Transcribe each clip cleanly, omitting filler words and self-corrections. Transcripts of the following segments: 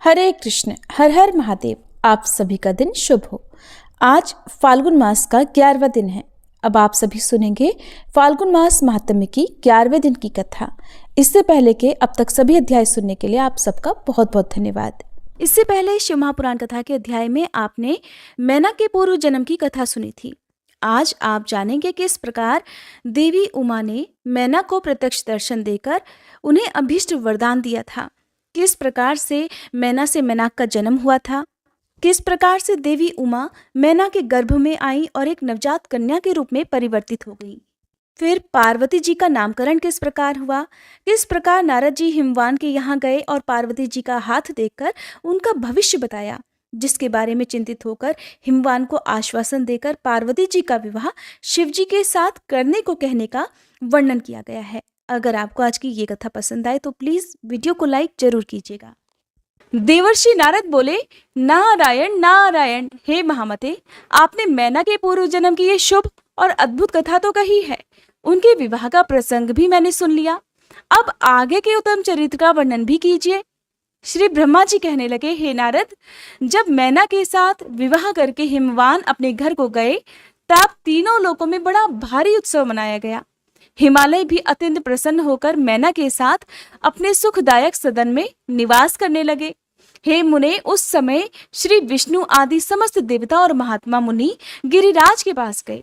हरे कृष्ण, हर हर महादेव। आप सभी का दिन शुभ हो। आज फाल्गुन मास का 11वां दिन है। अब आप सभी सुनेंगे फाल्गुन मास महात्म्य की 11वें दिन की कथा। इससे पहले के अब तक सभी अध्याय सुनने के लिए आप सबका बहुत बहुत धन्यवाद। इससे पहले शिव महापुराण कथा के अध्याय में आपने मैना के पूर्व जन्म की कथा सुनी थी। आज आप जानेंगे कि किस प्रकार देवी उमा ने मैना को प्रत्यक्ष दर्शन देकर उन्हें अभीष्ट वरदान दिया था। किस प्रकार से मैना से मैनाक का जन्म हुआ था, किस प्रकार से देवी उमा मैना के गर्भ में आई और एक नवजात कन्या के रूप में परिवर्तित हो गई। फिर पार्वती जी का नामकरण किस प्रकार हुआ, किस प्रकार नारद जी हिमवान के यहाँ गए और पार्वती जी का हाथ देखकर उनका भविष्य बताया, जिसके बारे में चिंतित होकर हिमवान को आश्वासन देकर पार्वती जी का विवाह शिव जी के साथ करने को कहने का वर्णन किया गया है। अगर आपको आज की ये कथा पसंद आए तो प्लीज वीडियो को लाइक जरूर कीजिएगा। देवर्षि नारद बोले, नारायण नारायण, हे महामते, आपने मैना के पूर्व जन्म की ये शुभ और अद्भुत कथा तो कही है, उनके विवाह का प्रसंग भी मैंने सुन लिया। अब आगे के उत्तम चरित्र का वर्णन भी कीजिए। श्री ब्रह्मा जी कहने लगे, हे नारद, जब मैना के साथ विवाह करके हिमवान अपने घर को गए तब तीनों लोकों में बड़ा भारी उत्सव मनाया गया। हिमालय भी अत्यंत प्रसन्न होकर मैना के साथ अपने सुखदायक सदन में निवास करने लगे। हे मुने, उस समय श्री विष्णु आदि समस्त देवता और महात्मा मुनि गिरिराज के पास गए।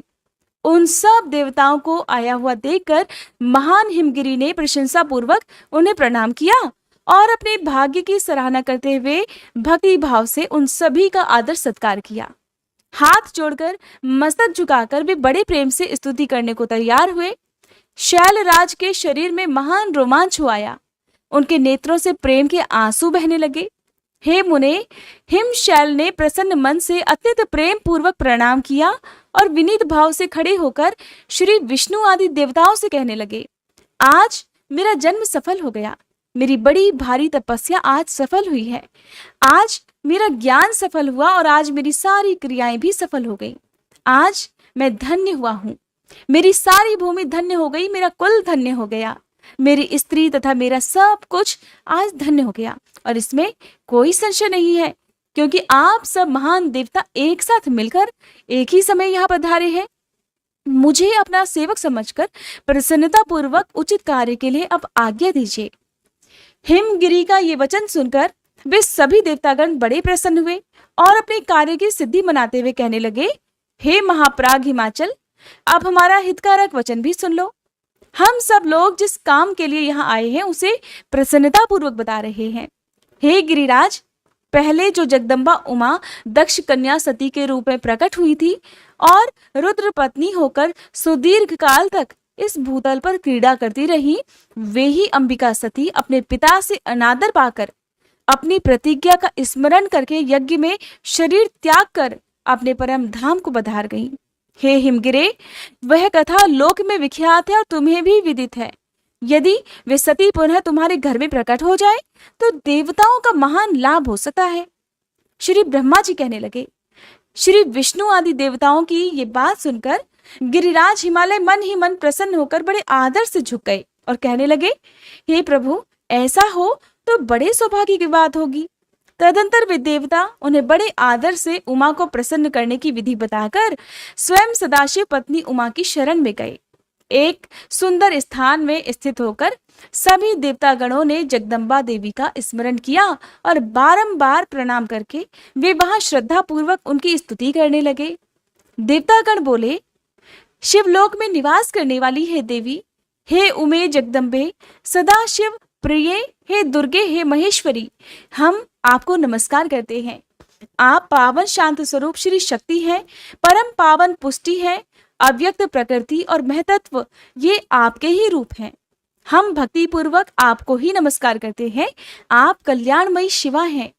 उन सब देवताओं को आया हुआ देखकर महान हिमगिरी ने प्रशंसा पूर्वक उन्हें प्रणाम किया और अपने भाग्य की सराहना करते हुए भक्ति भाव से उन सभी का आदर सत्कार किया। हाथ जोड़कर मस्तक झुकाकर वे बड़े प्रेम से स्तुति करने को तैयार हुए। शैलराज के शरीर में महान रोमांच हो आया, उनके नेत्रों से प्रेम के आंसू बहने लगे। हे मुने, हिमशैल ने प्रसन्न मन से अत्यंत प्रेम पूर्वक प्रणाम किया और विनीत भाव से खड़े होकर श्री विष्णु आदि देवताओं से कहने लगे, आज मेरा जन्म सफल हो गया, मेरी बड़ी भारी तपस्या आज सफल हुई है, आज मेरा ज्ञान सफल हुआ और आज मेरी सारी क्रियाएं भी सफल हो गई। आज मैं धन्य हुआ हूँ, मेरी सारी भूमि धन्य हो गई, मेरा कुल धन्य हो गया, मेरी स्त्री तथा मेरा सब कुछ आज धन्य हो गया। और इसमें कोई संशय नहीं है, क्योंकि आप सब महान देवता एक साथ मिलकर एक ही समय यहाँ पधारे हैं। मुझे अपना सेवक समझकर प्रसन्नता पूर्वक उचित कार्य के लिए अब आज्ञा दीजिए। हिमगिरी का ये वचन सुनकर वे सभी देवतागण बड़े प्रसन्न हुए और अपने कार्य की सिद्धि मनाते हुए कहने लगे, हे महाप्राग हिमाचल, अब हमारा हितकारक वचन भी सुन लो। हम सब लोग जिस काम के लिए यहाँ आए हैं उसे प्रसन्नता पूर्वक बता रहे हैं। हे गिरिराज, पहले जो जगदम्बा उमा दक्ष कन्या सती के रूप में प्रकट हुई थी और रुद्र पत्नी होकर सुदीर्घ काल तक इस भूतल पर क्रीड़ा करती रही, वे ही अंबिका सती अपने पिता से अनादर पाकर अपनी प्रतिज्ञा का स्मरण करके यज्ञ में शरीर त्याग कर अपने परम धाम को पधार गई। हे हिमगिरे, वह कथा लोक में विख्यात है और तुम्हें भी विदित है। यदि वे सती पुनः तुम्हारे घर में प्रकट हो जाए तो देवताओं का महान लाभ हो सकता है। श्री ब्रह्मा जी कहने लगे। श्री विष्णु आदि देवताओं की ये बात सुनकर गिरिराज हिमालय मन ही मन प्रसन्न होकर बड़े आदर से झुक गए और कहने लगे, हे प्रभु, ऐसा हो तो बड़े सौभाग्य की बात होगी। तदंतर वे देवता उन्हें बड़े आदर से उमा को प्रसन्न करने की विधि बताकर स्वयं सदाशिव पत्नी उमा की शरण में गए। एक सुंदर स्थान में स्थित होकर सभी देवतागणों ने जगदम्बा देवी का स्मरण किया और बारंबार प्रणाम करके वे वहां श्रद्धा पूर्वक उनकी स्तुति करने लगे। देवतागण बोले, शिवलोक में निवास करने वाली है देवी, हे उमे जगदम्बे, सदाशिव प्रिय, हे दुर्गे, हे महेश्वरी, हम आपको नमस्कार करते हैं। आप पावन शांत स्वरूप श्री शक्ति हैं, परम पावन पुष्टि है, अव्यक्त प्रकृति और महतत्व ये आपके ही रूप हैं। हम भक्ति पूर्वक आपको ही नमस्कार करते हैं। आप कल्याणमयी शिवा हैं,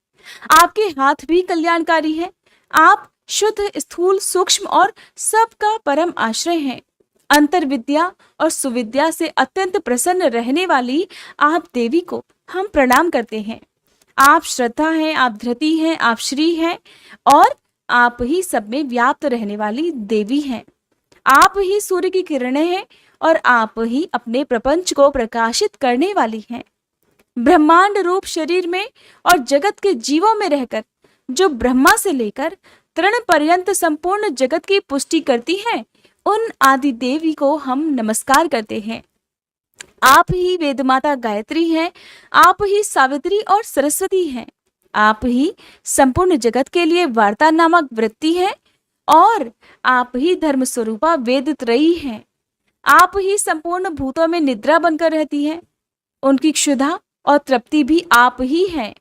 आपके हाथ भी कल्याणकारी हैं। आप शुद्ध, स्थूल, सूक्ष्म और सबका परम आश्रय हैं। अंतर विद्या और सुविद्या से अत्यंत प्रसन्न रहने वाली आप देवी को हम प्रणाम करते हैं। आप श्रद्धा हैं, आप धृति हैं, आप श्री हैं और आप ही सब में व्याप्त रहने वाली देवी हैं। आप ही सूर्य की किरणें हैं और आप ही अपने प्रपंच को प्रकाशित करने वाली हैं। ब्रह्मांड रूप शरीर में और जगत के जीवों में रहकर जो ब्रह्मा से लेकर तृण पर्यंत संपूर्ण जगत की पुष्टि करती हैं, उन आदि देवी को हम नमस्कार करते हैं। आप ही वेदमाता गायत्री हैं, आप ही सावित्री और सरस्वती हैं, आप ही संपूर्ण जगत के लिए वार्ता नामक वृत्ति है और आप ही धर्म स्वरूपा वेद त्रयी हैं। आप ही संपूर्ण भूतों में निद्रा बनकर रहती हैं, उनकी क्षुधा और तृप्ति भी आप ही हैं।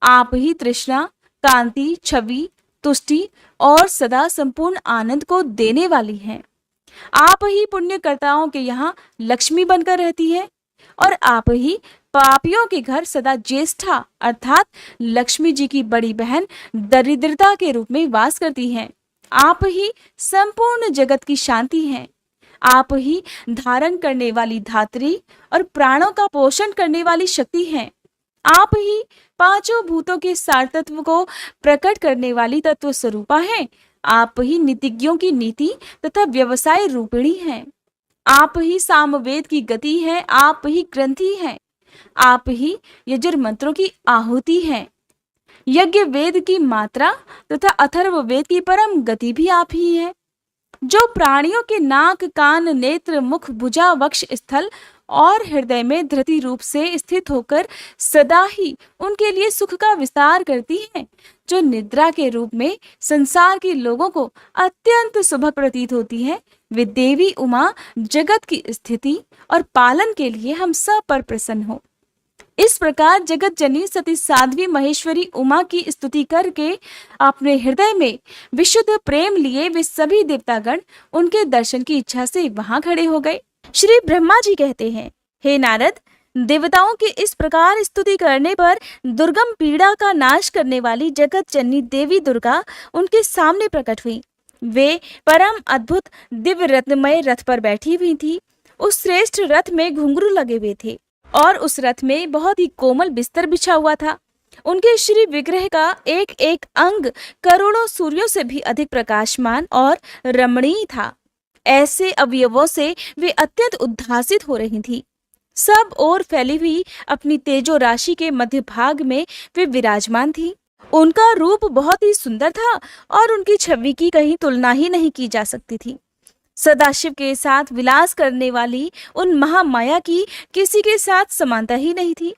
आप ही तृष्णा, कांति, छवि, तुष्टि और सदा संपूर्ण आनंद को देने वाली हैं। आप ही पुण्यकर्ताओं के यहाँ लक्ष्मी बनकर रहती है और आप ही पापियों के घर सदा ज्येष्ठा अर्थात लक्ष्मी जी की बड़ी बहन दरिद्रता के रूप में वास करती हैं। आप ही संपूर्ण जगत की शांति हैं। आप ही धारण करने वाली धात्री और प्राणों का पोषण करने वाली शक्ति हैं। आप ही पांचों भूतों के सार तत्व को प्रकट करने वाली तत्व स्वरूपा हैं। आप ही नीतिज्ञों की नीति तथा व्यवसाय रूपिणी हैं। आप ही सामवेद की गति है, आप ही ग्रंथि हैं। आप ही यजुर मंत्रों की आहुति हैं। यज्ञ वेद की मात्रा तथा अथर्व वेद की परम गति भी आप ही है। जो प्राणियों के नाक, कान, नेत्र, मुख, भुजा, वक्ष स्थल और हृदय में धृति रूप से स्थित होकर सदा ही उनके लिए सुख का विस्तार करती है, जो निद्रा के रूप में संसार के लोगों को अत्यंत सुभग प्रतीत होती है, वे देवी उमा जगत की स्थिति और पालन के लिए हम सब पर प्रसन्न हो। इस प्रकार जगत जननी सती साध्वी महेश्वरी उमा की स्तुति करके अपने हृदय में विशुद्ध प्रेम लिए वे सभी देवतागण उनके दर्शन की इच्छा से वहां खड़े हो गए। श्री ब्रह्मा जी कहते हैं, हे नारद, देवताओं के इस प्रकार स्तुति करने पर दुर्गम पीड़ा का नाश करने वाली जगत जननी देवी दुर्गा उनके सामने प्रकट हुई। वे परम अद्भुत दिव्य रत्नमय रथ पर बैठी हुई थी। उस श्रेष्ठ रथ में घुंघरू लगे हुए थे और उस रथ में बहुत ही कोमल बिस्तर बिछा हुआ था। उनके श्री विग्रह का एक एक अंग करोड़ों सूर्यों से भी अधिक प्रकाशमान और रमणीय था। ऐसे अवयवों से वे अत्यंत उद्भासित हो रही थी। सब ओर फैली हुई अपनी तेजो राशि के मध्य भाग में वे विराजमान थी। उनका रूप बहुत ही सुंदर था और उनकी छवि की कहीं तुलना ही नहीं की जा सकती थी। सदाशिव के साथ विलास करने वाली उन महामाया की किसी के साथ समानता ही नहीं थी।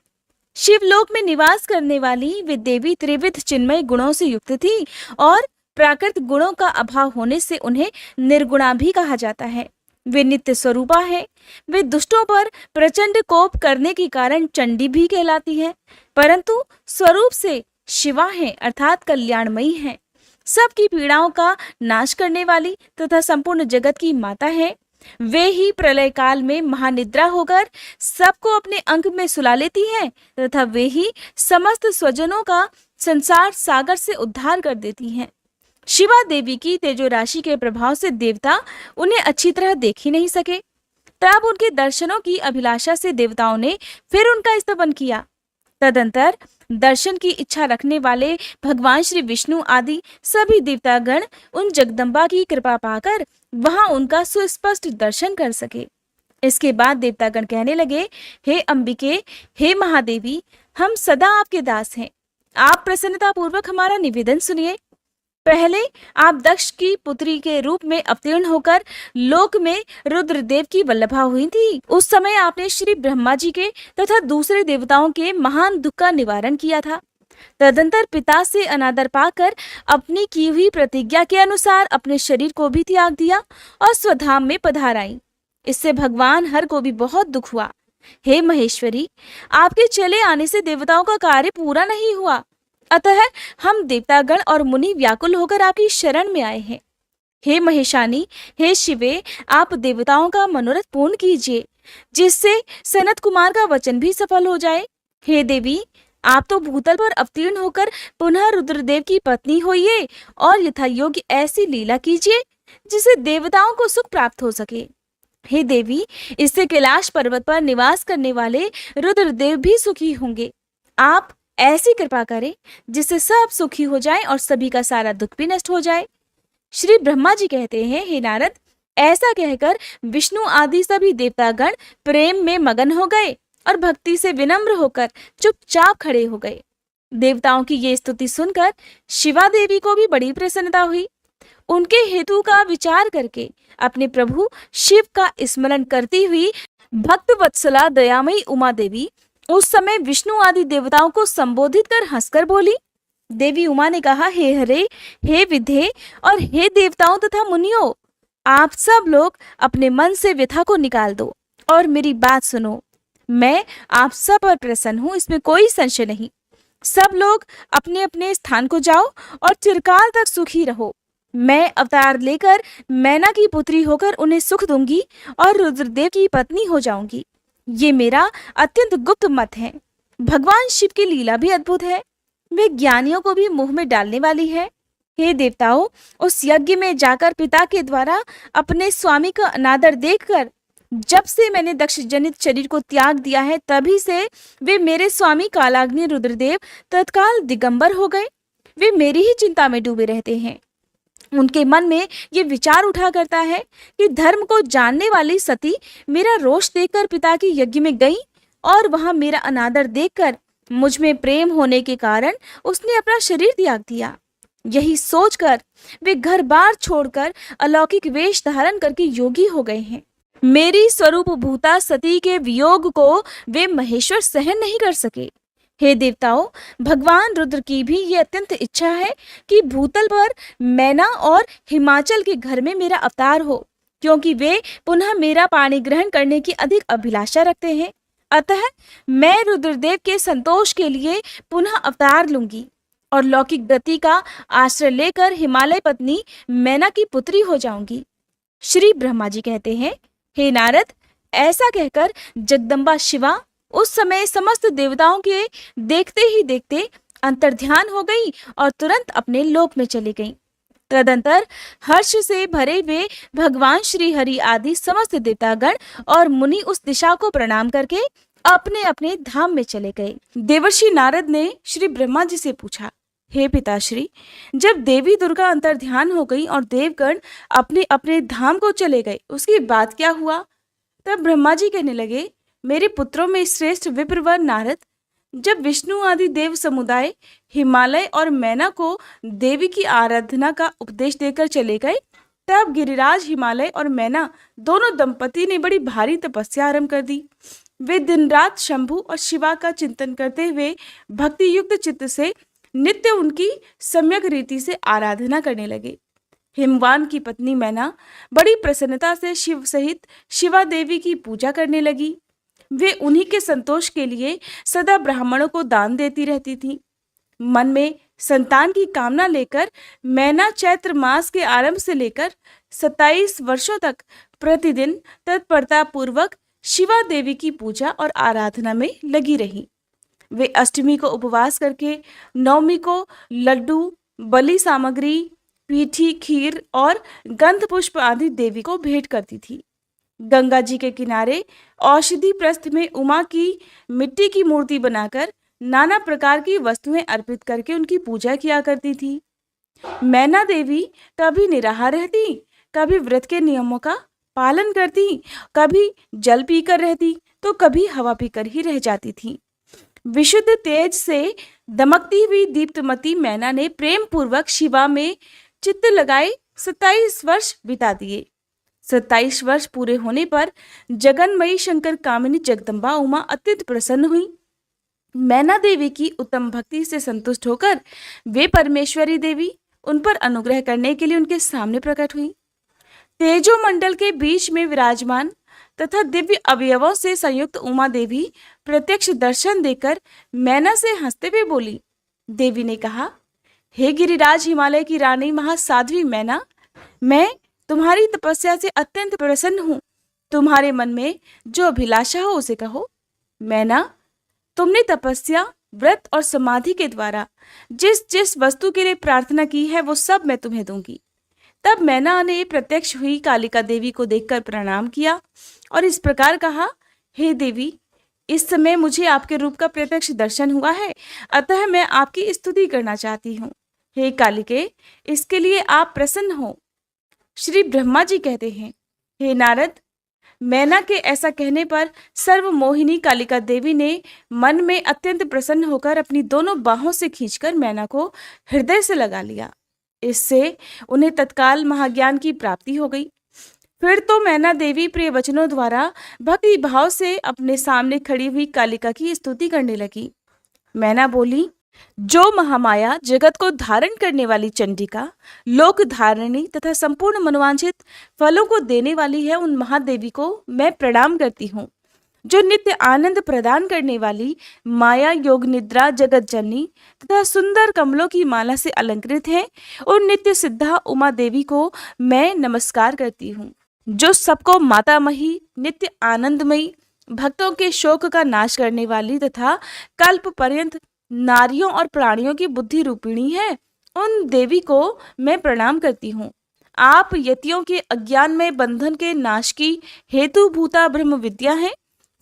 शिवलोक में निवास करने वाली वे देवी त्रिविध चिन्मय गुणों से युक्त थी और प्राकृत गुणों का अभाव होने से उन्हें निर्गुणा भी कहा जाता है। वे नित्य स्वरूपा है। वे दुष्टों पर प्रचंड कोप करने के कारण चंडी भी कहलाती है, परंतु स्वरूप से शिवा है अर्थात कल्याणमयी है। सबकी पीड़ाओं का नाश करने वाली तथा संपूर्ण जगत की माता है। वे ही प्रलय काल में महानिद्रा होकर सबको अपने अंग में सुला लेती हैं तथा वे ही समस्त स्वजनों का संसार सागर से उद्धार कर देती हैं। शिवा देवी की तेजो राशि के प्रभाव से देवता उन्हें अच्छी तरह देख ही नहीं सके। तब उनके दर्शनों की अभिलाषा से देवताओं ने फिर उनका स्तवन किया। तदंतर दर्शन की इच्छा रखने वाले भगवान श्री विष्णु आदि सभी देवतागण उन जगदम्बा की कृपा पाकर वहां उनका सुस्पष्ट दर्शन कर सके। इसके बाद देवतागण कहने लगे, हे अंबिके, हे महादेवी, हम सदा आपके दास हैं। आप प्रसन्नता पूर्वक हमारा निवेदन सुनिए। पहले आप दक्ष की पुत्री के रूप में अवतीर्ण होकर लोक में रुद्रदेव की वल्लभा हुई थी। उस समय आपने श्री ब्रह्मा जी के तथा दूसरे देवताओं के महान दुख का निवारण किया था। तदंतर पिता से अनादर पाकर अपनी की हुई प्रतिज्ञा के अनुसार अपने शरीर को भी त्याग दिया और स्वधाम में पधार आई। इससे भगवान हर को भी बहुत दुख हुआ। हे महेश्वरी, आपके चले आने से देवताओं का कार्य पूरा नहीं हुआ, अतः हम देवतागण और मुनि व्याकुल होकर आपकी शरण में आए हैं। हे महेशानी, हे शिवे, आप देवताओं का मनोरथ पूर्ण कीजिए, जिससे सनत कुमार का वचन भी सफल हो जाए। हे देवी, आप तो भूतल पर अवतीर्ण होकर पुनः रुद्रदेव की पत्नी होइए और यथायोग्य ऐसी लीला कीजिए जिससे देवताओं को सुख प्राप्त हो सके। हे देवी, इससे कैलाश पर्वत पर निवास करने वाले रुद्रदेव भी सुखी होंगे। आप ऐसी कृपा करें जिससे सब सुखी हो जाए और सभी का सारा दुख भी नष्ट हो जाए। श्री ब्रह्मा जी कहते हैं, हे नारद, ऐसा कहकर विष्णु आदि सभी देवतागण प्रेम में मगन हो गए और भक्ति से विनम्र होकर चुपचाप खड़े हो गए। देवताओं की ये स्तुति सुनकर शिवा देवी को भी बड़ी प्रसन्नता हुई। उनके हेतु का विचार करके अपने प्रभु शिव का स्मरण करती हुई भक्त वत्सला दयामयी उमा देवी उस समय विष्णु आदि देवताओं को संबोधित कर हंसकर बोली। देवी उमा ने कहा, हे हरे, हे विधे और हे देवताओं तथा मुनियों, आप सब लोग अपने मन से व्यथा को निकाल दो और मेरी बात सुनो। मैं आप सब पर प्रसन्न हूं, इसमें कोई संशय नहीं। सब लोग अपने अपने स्थान को जाओ और चिरकाल तक सुखी रहो। मैं अवतार लेकर मैना की पुत्री होकर उन्हें सुख दूंगी और रुद्रदेव की पत्नी हो जाऊंगी। ये मेरा अत्यंत गुप्त मत है। भगवान शिव की लीला भी अद्भुत है, वे ज्ञानियों को भी मुंह में डालने वाली है। हे देवताओं, उस यज्ञ में जाकर पिता के द्वारा अपने स्वामी का अनादर देखकर जब से मैंने दक्ष जनित शरीर को त्याग दिया है, तभी से वे मेरे स्वामी कालाग्नि रुद्रदेव तत्काल दिगंबर हो गए। वे मेरी ही चिंता में डूबे रहते हैं। उनके मन में ये विचार उठा करता है कि धर्म को जानने वाली सती मेरा रोष देखकर पिता के यज्ञ में गई और वहां मेरा अनादर देखकर मुझ में प्रेम होने के कारण उसने अपना शरीर त्याग दिया। यही सोचकर वे घर बार छोड़कर अलौकिक वेश धारण करके योगी हो गए हैं। मेरी स्वरूप भूता सती के वियोग को वे महेश्वर सहन नहीं कर सके। हे देवताओं, भगवान रुद्र की भी ये अत्यंत इच्छा है कि भूतल पर मैना और हिमाचल के घर में मेरा अवतार हो, क्योंकि वे पुनः मेरा पाणी ग्रहण करने की अधिक अभिलाषा रखते हैं। अतः मैं रुद्रदेव के संतोष के लिए पुनः अवतार लूंगी और लौकिक गति का आश्रय लेकर हिमालय पत्नी मैना की पुत्री हो जाऊंगी। श्री ब्रह्मा जी कहते हैं, हे नारद, ऐसा कहकर जगदम्बा शिवा उस समय समस्त देवताओं के देखते ही देखते अंतर्ध्यान हो गई और तुरंत अपने लोक में चली गई। तदंतर हर्ष से भरे हुए भगवान श्री हरि आदि समस्त देवतागण और मुनि उस दिशा को प्रणाम करके अपने अपने धाम में चले गए। देवर्षि नारद ने श्री ब्रह्मा जी से पूछा, हे पिताश्री, जब देवी दुर्गा अंतर्ध्यान हो गई और देवगण अपने अपने धाम को चले गए, उसकी बात क्या हुआ? तब ब्रह्मा जी कहने लगे, मेरे पुत्रों में श्रेष्ठ विप्रवर नारद, जब विष्णु आदि देव समुदाय हिमालय और मैना को देवी की आराधना का उपदेश देकर चले गए, तब गिरिराज हिमालय और मैना दोनों दंपति ने बड़ी भारी तपस्या आरंभ कर दी। वे दिन रात शंभु और शिवा का चिंतन करते हुए भक्ति युक्त चित्त से नित्य उनकी सम्यक रीति से आराधना करने लगे। हिमवान की पत्नी मैना बड़ी प्रसन्नता से शिव सहित शिवा देवी की पूजा करने लगी। वे उन्हीं के संतोष के लिए सदा ब्राह्मणों को दान देती रहती थी। मन में संतान की कामना लेकर मैना चैत्र मास के आरंभ से लेकर 27 वर्षों तक प्रतिदिन तत्परता पूर्वक शिवा देवी की पूजा और आराधना में लगी रही। वे अष्टमी को उपवास करके नवमी को लड्डू, बलि सामग्री, पीठी, खीर और गंध पुष्प आदि देवी को भेंट करती थी। गंगा जी के किनारे औषधि प्रस्थ में उमा की मिट्टी की मूर्ति बनाकर नाना प्रकार की वस्तुएं अर्पित करके उनकी पूजा किया करती थी। मैना देवी कभी निराहार रहती, कभी व्रत के नियमों का पालन करती, कभी जल पीकर रहती तो कभी हवा पीकर ही रह जाती थी। विशुद्ध तेज से दमकती हुई दीप्तमती मैना ने प्रेम पूर्वक शिवा में चित्त लगाए 27 वर्ष बिता दिए। 27 वर्ष पूरे होने पर जगन्मयी शंकर कामिनी जगदम्बा उमा अत्यंत प्रसन्न हुई। मैना देवी की उत्तम भक्ति से संतुष्ट होकर वे परमेश्वरी देवी उन पर अनुग्रह करने के लिए उनके सामने प्रकट हुई। तेजो मंडल के बीच में विराजमान तथा दिव्य अवयवों से संयुक्त उमा देवी प्रत्यक्ष दर्शन देकर मैना से हंसते हुए बोली। देवी ने कहा, हे गिरिराज हिमालय की रानी महासाध्वी मैना, मैं तुम्हारी तपस्या से अत्यंत प्रसन्न हूँ। तुम्हारे मन में जो अभिलाषा हो उसे कहो। मैना, तुमने तपस्या, व्रत और समाधि के द्वारा जिस जिस वस्तु के लिए प्रार्थना की है वो सब मैं तुम्हें दूंगी। तब मैना ने प्रत्यक्ष हुई कालिका देवी को देखकर प्रणाम किया और इस प्रकार कहा, हे देवी, इस समय मुझे आपके रूप का प्रत्यक्ष दर्शन हुआ है, अतः मैं आपकी स्तुति करना चाहती हूँ। हे कालिके, इसके लिए आप प्रसन्न हो। श्री ब्रह्मा जी कहते हैं, हे नारद, मैना के ऐसा कहने पर सर्वमोहिनी कालिका देवी ने मन में अत्यंत प्रसन्न होकर अपनी दोनों बाहों से खींचकर मैना को हृदय से लगा लिया। इससे उन्हें तत्काल महाज्ञान की प्राप्ति हो गई। फिर तो मैना देवी प्रिय वचनों द्वारा भक्ति भाव से अपने सामने खड़ी हुई कालिका की स्तुति करने लगी। मैना बोली, जो महामाया जगत को धारण करने वाली चंडिका, लोक धारिणी तथा संपूर्ण मनोवांछित फलों को देने वाली है, उन महादेवी को मैं प्रणाम करती हूँ। जो नित्य आनंद प्रदान करने वाली माया योग निद्रा जगत जननी तथा सुंदर कमलों की माला से अलंकृत है, उन नित्य सिद्धा उमा देवी को मैं नमस्कार करती हूँ। जो सबको मातामही, नित्य आनंदमयी, भक्तों के शोक का नाश करने वाली तथा कल्प पर्यंत नारियों और प्राणियों की बुद्धि रूपिणी है, उन देवी को मैं प्रणाम करती हूँ। आप यतियों के अज्ञान में बंधन के नाश की हेतुभूता ब्रह्म विद्या है।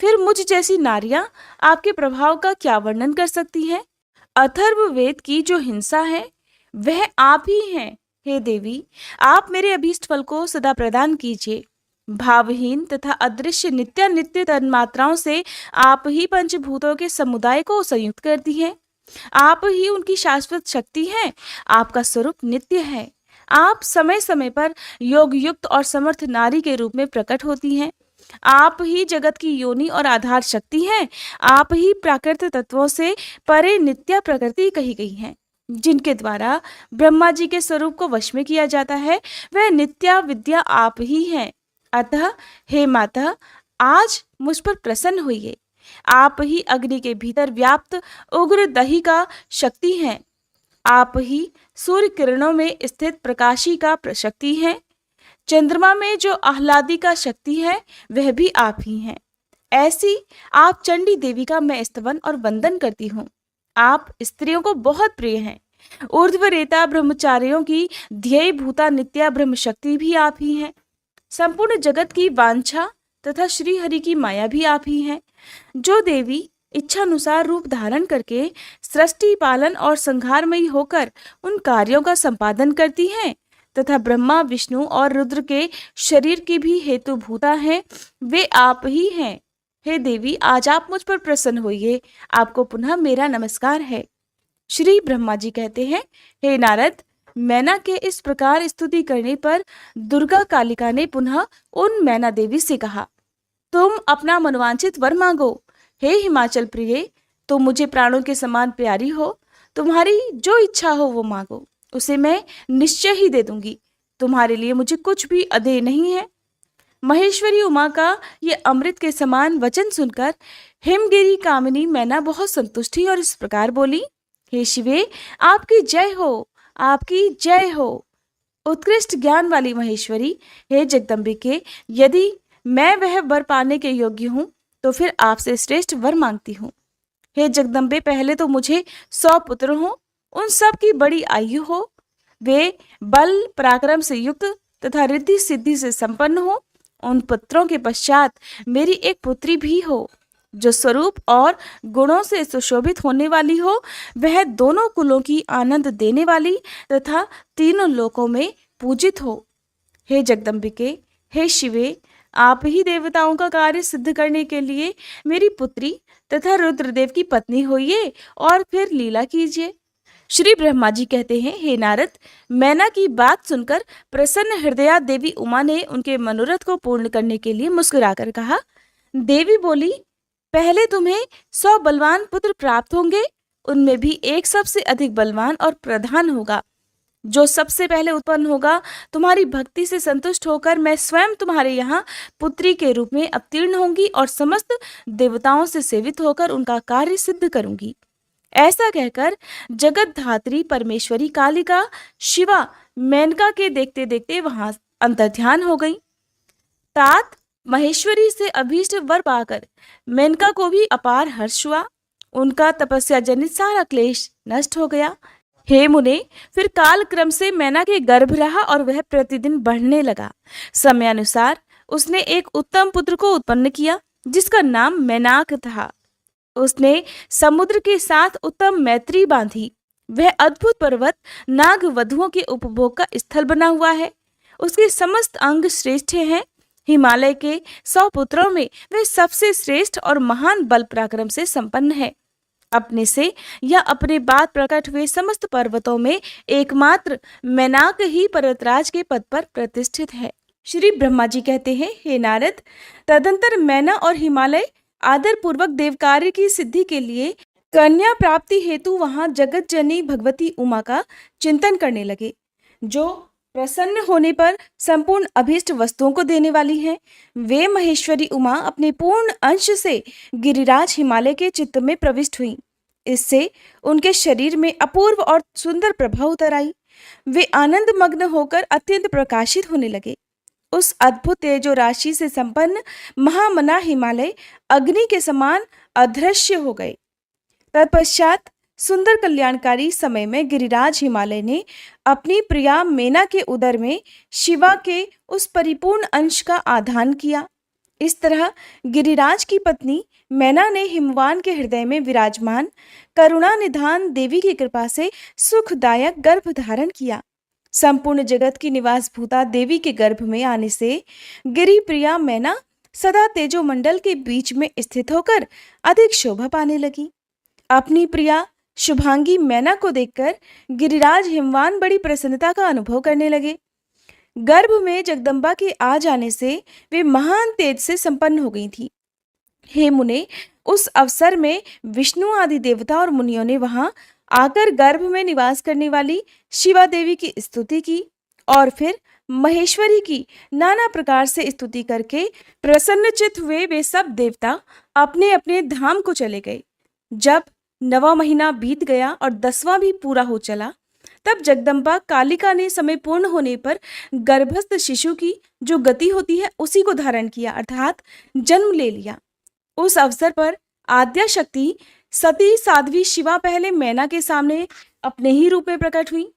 फिर मुझ जैसी नारियां आपके प्रभाव का क्या वर्णन कर सकती हैं? अथर्ववेद की जो हिंसा है वह आप ही हैं। हे देवी, आप मेरे अभीष्ट फल को सदा प्रदान कीजिए। भावहीन तथा अदृश्य नित्य तन्मात्राओं से आप ही पंचभूतों के समुदाय को संयुक्त करती हैं। आप ही उनकी शाश्वत शक्ति हैं। आपका स्वरूप नित्य है। आप समय समय पर योग युक्त और समर्थ नारी के रूप में प्रकट होती हैं। आप ही जगत की योनि और आधार शक्ति हैं। आप ही प्राकृत तत्वों से परे नित्या प्रकृति कही गई हैं। जिनके द्वारा ब्रह्मा जी के स्वरूप को वश में किया जाता है, वह नित्या विद्या आप ही हैं। अतः हे माता, आज मुझ पर प्रसन्न होइए। आप ही अग्नि के भीतर व्याप्त उग्र दही का शक्ति हैं। आप ही सूर्य किरणों में स्थित प्रकाशी का शक्ति हैं। चंद्रमा में जो आह्लादी का शक्ति है, वह भी आप ही हैं। ऐसी आप चंडी देवी का मैं स्तवन और वंदन करती हूँ। आप स्त्रियों को बहुत प्रिय हैं। ऊर्ध्वरेता ब्रह्मचारियों की ध्येय भूता नित्या ब्रह्म शक्ति भी आप ही हैं। संपूर्ण जगत की वांछा तथा श्री हरि की माया भी आप ही हैं। जो देवी इच्छानुसार रूप धारण करके सृष्टि पालन और संहारमयी होकर उन कार्यों का संपादन करती हैं तथा ब्रह्मा विष्णु और रुद्र के शरीर की भी हेतुभूता हैं, वे आप ही हैं। हे देवी, आज आप मुझ पर प्रसन्न होइए। आपको पुनः मेरा नमस्कार है। श्री ब्रह्मा जी कहते हैं, हे नारद, मैना के इस प्रकार स्तुति करने पर दुर्गा कालिका ने पुनः उन मैना देवी से कहा, तुम अपना मनोवांछित वर मांगो। हे हिमाचल प्रिय, तुम मुझे प्राणों के समान प्यारी हो। तुम्हारी जो इच्छा हो वो मांगो, उसे मैं निश्चय ही दे दूंगी। तुम्हारे लिए मुझे कुछ भी अदेय नहीं है। महेश्वरी उमा का ये अमृत के समान वचन सुनकर हिमगिरी कामिनी मैना बहुत संतुष्ट हुई और इस प्रकार बोली, हे शिवे, आपकी जय हो, आपकी जय हो। उत्कृष्ट ज्ञान वाली महेश्वरी, हे जगदम्बिके, यदि मैं वह वर पाने के योग्य हूँ तो फिर आपसे श्रेष्ठ वर मांगती हूँ। हे जगदम्बे, पहले तो मुझे 100 पुत्र हो, उन सब की बड़ी आयु हो, वे बल पराक्रम से युक्त तथा रिद्धि सिद्धि से संपन्न हो। उन पुत्रों के पश्चात मेरी एक पुत्री भी हो, जो स्वरूप और गुणों से सुशोभित होने वाली हो, वह दोनों कुलों की आनंद देने वाली तथा तीनों लोकों में पूजित हो। हे जगदम्बिके, हे शिवे, आप ही देवताओं का कार्य सिद्ध करने के लिए मेरी पुत्री तथा रुद्रदेव की पत्नी होइए और फिर लीला कीजिए। श्री ब्रह्मा जी कहते हैं, हे नारद, मैना की बात सुनकर प्रसन्न हृदया देवी उमा ने उनके मनोरथ को पूर्ण करने के लिए मुस्कुराकर कहा। देवी बोली, पहले तुम्हें 100 बलवान पुत्र प्राप्त होंगे, उनमें भी एक सबसे अधिक बलवान और प्रधान होगा। जो सबसे पहले उत्पन्न होगा, तुम्हारी भक्ति से संतुष्ट होकर मैं स्वयं तुम्हारे यहाँ पुत्री के रूप में अवतीर्ण होंगी और समस्त देवताओं से सेवित होकर उनका कार्य सिद्ध करूंगी। ऐसा कहकर जगत धात्री परमेश्वरी कालिका शिवा मेनका के देखते देखते वहां अंतर्ध्यान हो गई। तात महेश्वरी से अभीष्ट वर पाकर मेनका को भी अपार हर्ष हुआ। उनका तपस्या जनित सारा क्लेश नष्ट हो गया। हे मुने, फिर काल क्रम से मैना के गर्भ रहा और वह प्रतिदिन बढ़ने लगा। समयानुसार उसने एक उत्तम पुत्र को उत्पन्न किया, जिसका नाम मैनाक था। उसने समुद्र के साथ उत्तम मैत्री बांधी। वह अद्भुत पर्वत नाग वधुओं के उपभोग का स्थल बना हुआ है। उसके समस्त अंग श्रेष्ठ हैं। हिमालय के 100 पुत्रों में वे सबसे श्रेष्ठ और महान बल पराक्रम से संपन्न है। अपने से या अपने बाद प्रकट हुए समस्त पर्वतों में एकमात्र मैनाक ही पर्वतराज के पद पर प्रतिष्ठित है। श्री ब्रह्मा जी कहते हैं, हे नारद, तदंतर मैना और हिमालय आदर पूर्वक देव कार्य की सिद्धि के लिए कन्या प्राप्ति हेतु वहां जगत जननी भगवती उमा का चिंतन करने लगे, जो प्रसन्न होने पर संपूर्ण अभीष्ट वस्तुओं को देने वाली है। वे महेश्वरी उमा अपने पूर्ण अंश से गिरिराज हिमालय के चित्त में प्रविष्ट हुई। इससे उनके शरीर में अपूर्व और सुंदर प्रभा उतर आई। वे आनंद मग्न होकर अत्यंत प्रकाशित होने लगे। उस अद्भुत तेजो राशि से संपन्न महामना हिमालय अग्नि के समान अदृश्य हो गए। तत्पश्चात सुंदर कल्याणकारी समय में गिरिराज हिमालय ने अपनी प्रिया मेना के उदर में शिवा के उस परिपूर्ण अंश का आधान किया। इस तरह गिरिराज की पत्नी मैना ने हिमवान के हृदय में विराजमान करुणा निधान देवी की कृपा से सुखदायक गर्भ धारण किया। संपूर्ण जगत की निवास भूता देवी के गर्भ में आने से गिरि प्रिया मैना सदा तेजोमंडल के बीच में स्थित होकर अधिक शोभा पाने लगी। अपनी प्रिया शुभांगी मैना को देखकर गिरिराज हिमवान बड़ी प्रसन्नता का अनुभव करने लगे। गर्भ में जगदम्बा के आ जाने से वे महान तेज से संपन्न हो गई थी। हे मुने, उस अवसर में विष्णु आदि देवता और मुनियों ने वहां आकर गर्भ में निवास करने वाली शिवा देवी की स्तुति की और फिर महेश्वरी की नाना प्रकार से स्तुति करके प्रसन्नचित्त हुए वे सब देवता अपने अपने धाम को चले गए। जब 9वां महीना बीत गया और 10वां भी पूरा हो चला, तब जगदम्बा कालिका ने समय पूर्ण होने पर गर्भस्थ शिशु की जो गति होती है उसी को धारण किया, अर्थात जन्म ले लिया। उस अवसर पर आद्या शक्ति सती साध्वी शिवा पहले मैना के सामने अपने ही रूप में प्रकट हुई।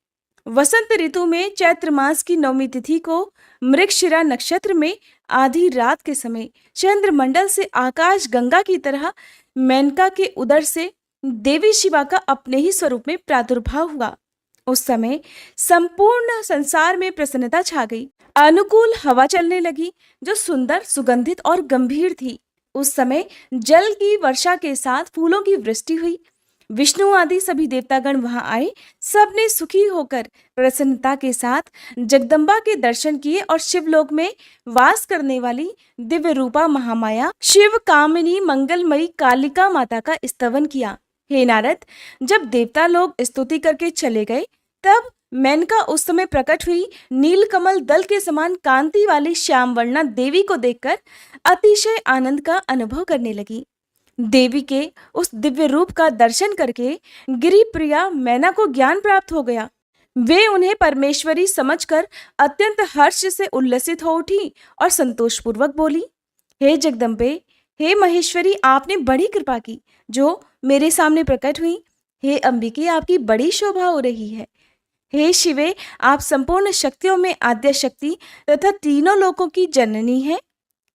वसंत ऋतु में चैत्र मास की 9वीं तिथि को मृगशिरा नक्षत्र में आधी रात के समय चंद्रमंडल से आकाश गंगा की तरह मेनका के उदर से देवी शिवा का अपने ही स्वरूप में प्रादुर्भाव हुआ। उस समय संपूर्ण संसार में प्रसन्नता छा गई। अनुकूल हवा चलने लगी जो सुंदर, सुगंधित और गंभीर थी। उस समय जल की वर्षा के साथ फूलों की वृष्टि हुई। विष्णु आदि सभी देवतागण वहां आए। सबने सुखी होकर प्रसन्नता के साथ जगदम्बा के दर्शन किए और शिवलोक में वास करने वाली दिव्य रूपा महामाया शिव कामिनी मंगलमयी कालिका माता का स्तवन किया। हे नारद, जब देवता लोग स्तुति करके चले गए, तब मेनका उस समय प्रकट हुई नीलकमल दल के समान कांति वाली श्यामवर्णा देवी को देखकर अतिशय आनंद का अनुभव करने लगी। देवी के उस दिव्य रूप का दर्शन करके गिरि प्रिया मैना को ज्ञान प्राप्त हो गया। वे उन्हें परमेश्वरी समझकर अत्यंत हर्ष से उल्लसित हो उठी और संतोषपूर्वक बोली, हे जगदम्बे, हे महेश्वरी, आपने बड़ी कृपा की जो मेरे सामने प्रकट हुई। हे अंबिके, आपकी बड़ी शोभा हो रही है। हे शिवे, आप संपूर्ण शक्तियों में आद्य शक्ति तथा तीनों लोकों की जननी हैं।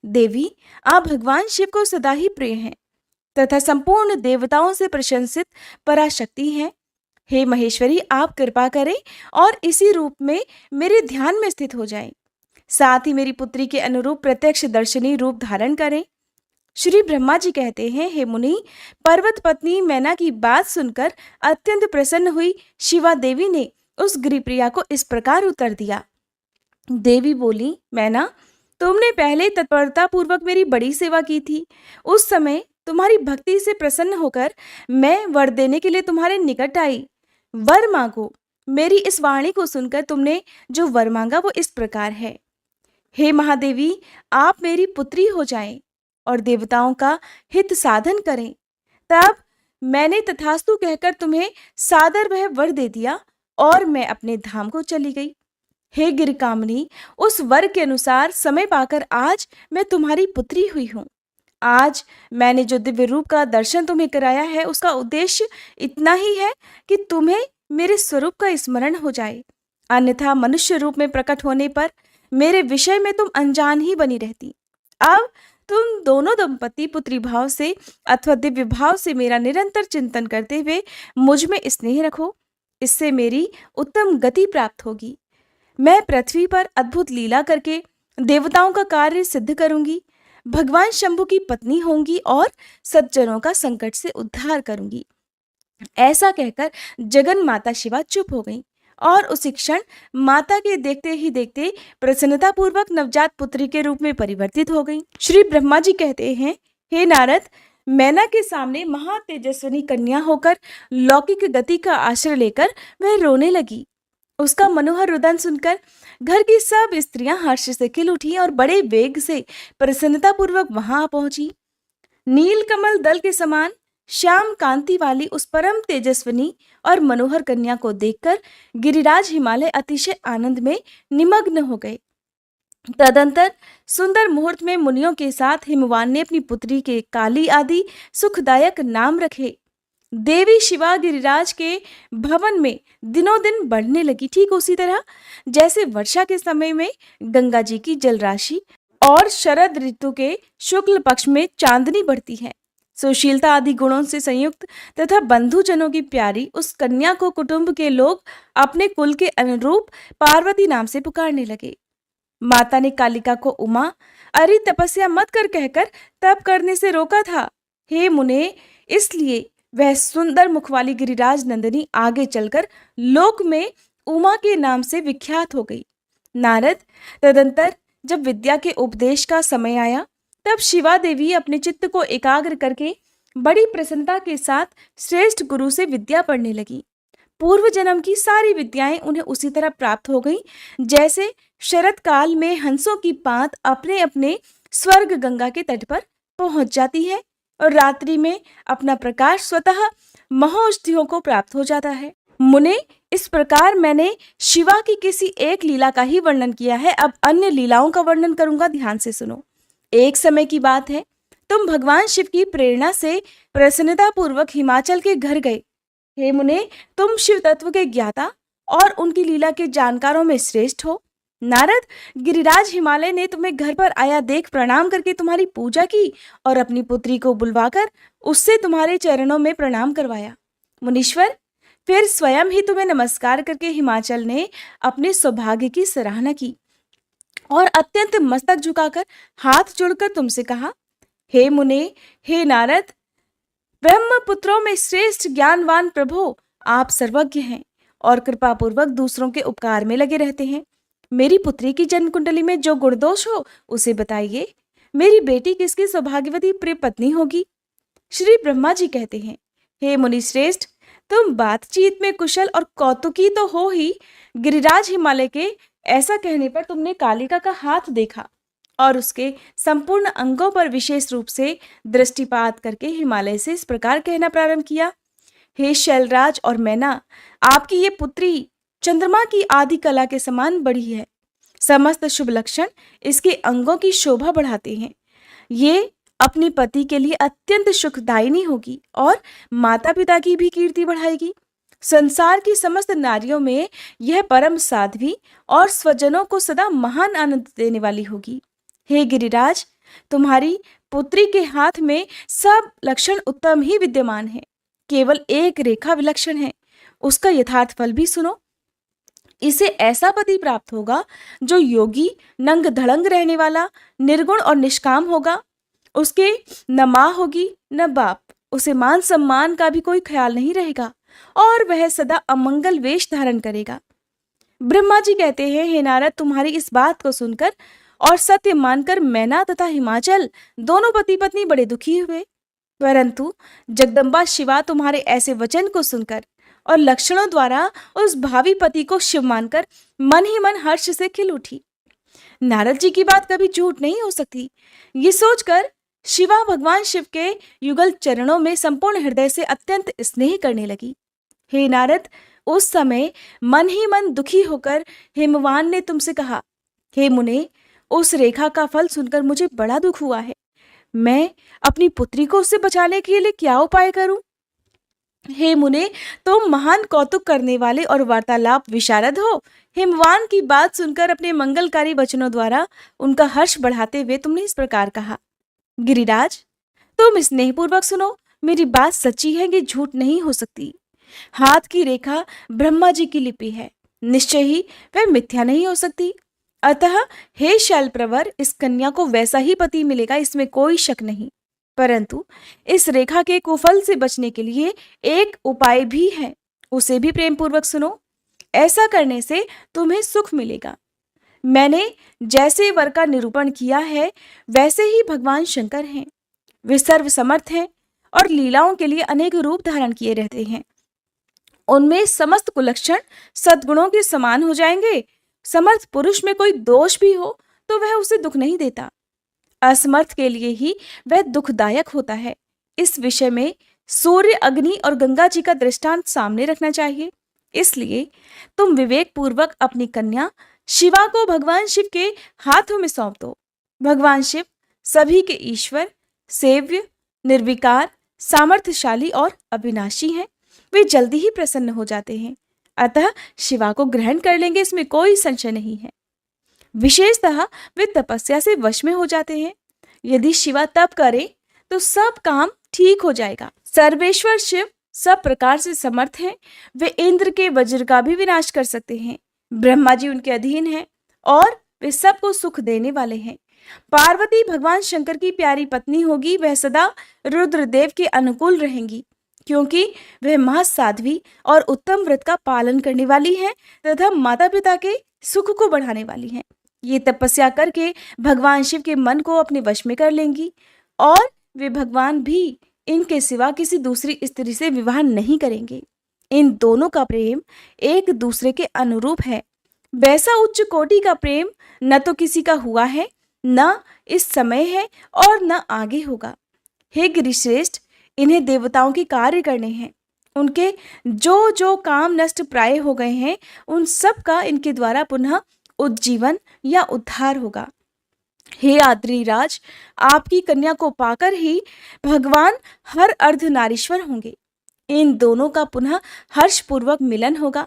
देवी, आप भगवान शिव को सदा ही प्रिय हैं तथा संपूर्ण देवताओं से प्रशंसित पराशक्ति हैं। हे महेश्वरी, आप कृपा करें और इसी रूप में मेरे ध्यान में स्थित हो जाएं। साथ ही मेरी पुत्री के अनुरूप प्रत्यक्ष दर्शनी रूप धारण करें। श्री ब्रह्मा जी कहते हैं, हे मुनि, पर्वत पत्नी मैना की बात सुनकर अत्यंत प्रसन्न हुई शिवा देवी ने उस गिरिप्रिया को इस प्रकार उत्तर दिया। देवी बोली, मैना, तुमने पहले तत्परता पूर्वक मेरी बड़ी सेवा की थी। उस समय तुम्हारी भक्ति से प्रसन्न होकर मैं वर देने के लिए तुम्हारे निकट आई। वर मांगो। मेरी इस वाणी को सुनकर तुमने जो वर मांगा वो इस प्रकार है, हे महादेवी, आप मेरी पुत्री हो जाएं और देवताओं का हित साधन करें। तब मैंने तथास्तु कहकर तुम्हें सादर वह वर दे दिया और मैं अपने धाम को चली गई। हे गिरिकामनी, उस वर के अनुसार समय पाकर आज मैं तुम्हारी पुत्री हुई हूँ। आज मैंने जो दिव्य रूप का दर्शन तुम्हें कराया है, उसका उद्देश्य इतना ही है कि तुम्हें मेरे स्वरूप का स्मरण हो जाए, अन्यथा मनुष्य रूप में प्रकट होने पर मेरे विषय में तुम अनजान ही बनी रहती। अब तुम दोनों दंपति पुत्री भाव से अथवा दिव्य भाव से मेरा निरंतर चिंतन करते हुए मुझ में स्नेह रखो। इससे मेरी उत्तम गति प्राप्त होगी। मैं पृथ्वी पर अद्भुत लीला करके देवताओं का कार्य सिद्ध करूंगी, भगवान शंभु की पत्नी होंगी और सज्जनों का संकट से उद्धार करूंगी। ऐसा कहकर जगन माता शिवा चुप हो गईं और उसी क्षण माता के देखते ही देखते प्रसन्नता पूर्वक नवजात पुत्री के रूप में परिवर्तित हो गईं। श्री ब्रह्मा जी कहते हैं, हे नारद, मैना के सामने महा तेजस्विनी कन्या होकर लौकिक गति का आश्रय लेकर वह रोने लगी। उसका मनोहर रुदन सुनकर घर की सब स्त्रियां हर्ष से खिल उठी और बड़े वेग से प्रसन्नता पूर्वक वहां पहुंची। नील कमल दल के समान श्याम कांति वाली उस परम तेजस्विनी और मनोहर कन्या को देखकर गिरिराज हिमालय अतिशय आनंद में निमग्न हो गए। तदंतर सुंदर मुहूर्त में मुनियों के साथ हिमवान ने अपनी पुत्री के काली आदि सुखदायक नाम रखे। देवी शिवा गिरिराज के भवन में दिनों दिन बढ़ने लगी, ठीक उसी तरह जैसे वर्षा के समय में गंगा जी की जलराशि और शरद ऋतु के शुक्ल पक्ष में चांदनी बढ़ती है। सुशीलता आदि गुणों से संयुक्त तथा बंधुजनों की प्यारी उस कन्या को कुटुंब के लोग अपने कुल के अनुरूप पार्वती नाम से पुकारने लगे। माता ने कालिका को उमा, अरे तपस्या मत कर कहकर तप करने से रोका था। हे मुने, इसलिए वह सुंदर मुख वाली गिरिराज नंदिनी आगे चलकर लोक में उमा के नाम से विख्यात हो गई। नारद, तदंतर जब विद्या के उपदेश का समय आया तब शिवा देवी अपने चित्त को एकाग्र करके बड़ी प्रसन्नता के साथ श्रेष्ठ गुरु से विद्या पढ़ने लगी। पूर्व जन्म की सारी विद्याएं उन्हें उसी तरह प्राप्त हो गईं जैसे शरद काल में हंसों की पात अपने अपने स्वर्ग गंगा के तट पर पहुंच जाती है और रात्रि में अपना प्रकाश स्वतः महौषधियों को प्राप्त हो जाता है। मुने, इस प्रकार मैंने शिवा की किसी एक लीला का ही वर्णन किया है, अब अन्य लीलाओं का वर्णन करूंगा, ध्यान से सुनो। एक समय की बात है, तुम भगवान शिव की प्रेरणा से प्रसन्नता पूर्वक हिमाचल के घर गए। हे मुने, तुम शिव तत्व के ज्ञाता और उनकी लीला के जानकारों में श्रेष्ठ हो। नारद, गिरिराज हिमालय ने तुम्हें घर पर आया देख प्रणाम करके तुम्हारी पूजा की और अपनी पुत्री को बुलवाकर उससे तुम्हारे चरणों में प्रणाम करवाया। मुनीश्वर, फिर स्वयं ही तुम्हें नमस्कार करके हिमाचल ने अपने सौभाग्य की सराहना की और अत्यंत मस्तक झुकाकर हाथ जोड़कर तुमसे कहा, हे मुने, हे नारद, ब्रह्मपुत्रों में श्रेष्ठ ज्ञानवान प्रभु, आप सर्वज्ञ हैं और कृपा पूर्वक दूसरों के उपकार में लगे रहते हैं। मेरी पुत्री की जन्म कुंडली में जो गुण दोष हो उसे बताइए। मेरी बेटी किसकी सौभाग्यवती प्रिय पत्नी होगी? श्री ब्रह्मा जी कहते हैं, हे मुनि श्रेष्ठ, तुम बातचीत में कुशल और कौतुकी तो हो ही, गिरिराज हिमालय के ऐसा कहने पर तुमने कालिका का हाथ देखा और उसके संपूर्ण अंगों पर विशेष रूप से दृष्टिपात करके हिमालय से इस प्रकार कहना प्रारंभ किया, हे शैलराज और मैना, आपकी ये पुत्री चंद्रमा की आदि कला के समान बड़ी है। समस्त शुभ लक्षण इसके अंगों की शोभा बढ़ाते हैं। ये अपने पति के लिए अत्यंत सुखदायिनी होगी और माता पिता की भी कीर्ति बढ़ाएगी। संसार की समस्त नारियों में यह परम साध्वी और स्वजनों को सदा महान आनंद देने वाली होगी। हे गिरिराज, तुम्हारी पुत्री के हाथ में सब लक्षण उत्तम ही विद्यमान है, केवल एक रेखा विलक्षण है। उसका यथार्थ फल भी सुनो। इसे ऐसा पति प्राप्त होगा जो योगी, नंग धड़ंग रहने वाला, निर्गुण और निष्काम होगा। उसके न माँ होगी न बाप, उसे मान सम्मान का भी कोई ख्याल नहीं रहेगा और वह सदा अमंगल वेश धारण करेगा। ब्रह्मा जी कहते हैं, हे नारद, तुम्हारी इस बात को सुनकर और सत्य मानकर मैना तथा हिमाचल दोनों पति पत्नी बड़े दुखी हुए, परंतु जगदम्बा शिवा तुम्हारे ऐसे वचन को सुनकर और लक्षणों द्वारा उस भावी पति को शिव मानकर मन ही मन हर्ष से खिल उठी। नारद जी की बात कभी झूठ नहीं हो सकती, ये सोचकर शिवा भगवान शिव के युगल चरणों में संपूर्ण हृदय से अत्यंत स्नेह करने लगी। हे नारद, उस समय मन ही मन दुखी होकर हिमवान ने तुमसे कहा, हे मुने, उस रेखा का फल सुनकर मुझे बड़ा दुख हुआ है। मैं अपनी पुत्री को उससे बचाने के लिए क्या उपाय करूं? हे मुने, तुम महान कौतुक करने वाले और वार्तालाप विशारद हो। हिमवान की बात सुनकर अपने मंगलकारी वचनों द्वारा उनका हर्ष बढ़ाते हुए तुमने इस प्रकार कहा, गिरिराज, तुम स्नेहपूर्वक सुनो, मेरी बात सच्ची है, ये झूठ नहीं हो सकती। हाथ की रेखा ब्रह्मा जी की लिपि है, निश्चय ही वह मिथ्या नहीं हो सकती। अतः हे शैलप्रवर, इस कन्या को वैसा ही पति मिलेगा, इसमें कोई शक नहीं। परंतु इस रेखा के कुफल से बचने के लिए एक उपाय भी है, उसे भी प्रेम पूर्वक सुनो। ऐसा करने से तुम्हें सुख मिलेगा। मैंने जैसे वर का निरूपण किया है वैसे ही भगवान शंकर हैं। वे सर्व समर्थ हैं और लीलाओं के लिए अनेक रूप धारण किए रहते हैं। उनमें समस्त कुलक्षण सद्गुणों के समान हो जाएंगे। समर्थ पुरुष में कोई दोष भी हो तो वह उसे दुख नहीं देता। असमर्थ के लिए ही वह दुखदायक होता है। इस विषय में सूर्य, अग्नि और गंगा जी का दृष्टांत सामने रखना चाहिए। इसलिए तुम विवेक पूर्वक अपनी कन्या शिवा को भगवान शिव के हाथों में सौंप दो। भगवान शिव सभी के ईश्वर, सेव्य, निर्विकार, सामर्थ्यशाली और अविनाशी हैं। वे जल्दी ही प्रसन्न हो जाते हैं। अतः शिवा को ग्रहण कर लेंगे, इसमें कोई संशय नहीं है। विशेषतः वे तपस्या से वश में हो जाते हैं। यदि शिवा तप करे तो सब काम ठीक हो जाएगा। सर्वेश्वर शिव सब प्रकार से समर्थ हैं। वे इंद्र के वज्र का भी विनाश कर सकते हैं। ब्रह्मा जी उनके अधीन हैं और वे सबको सुख देने वाले हैं। पार्वती भगवान शंकर की प्यारी पत्नी होगी। वह सदा रुद्रदेव के अनुकूल रहेंगी, क्योंकि वह महासाध्वी और उत्तम व्रत का पालन करने वाली हैं तथा माता पिता के सुख को बढ़ाने वाली हैं। ये तपस्या करके भगवान शिव के मन को अपने वश में कर लेंगी और वे भगवान भी इनके सिवा किसी दूसरी स्त्री से विवाह नहीं करेंगे। इन दोनों का प्रेम एक दूसरे के अनुरूप है। वैसा उच्च कोटि का प्रेम न तो किसी का हुआ है, न इस समय है और न आगे होगा। हे गिरिश्रेष्ठ, इन्हें देवताओं के कार्य करने हैं। उनके जो जो काम नष्ट प्राय हो गए हैं उन सब का इनके द्वारा पुनः उज्जीवन या उद्धार होगा। हे आद्रीराज, आपकी कन्या को पाकर ही भगवान हर अर्धनारीश्वर होंगे। इन दोनों का पुनः हर्षपूर्वक मिलन होगा।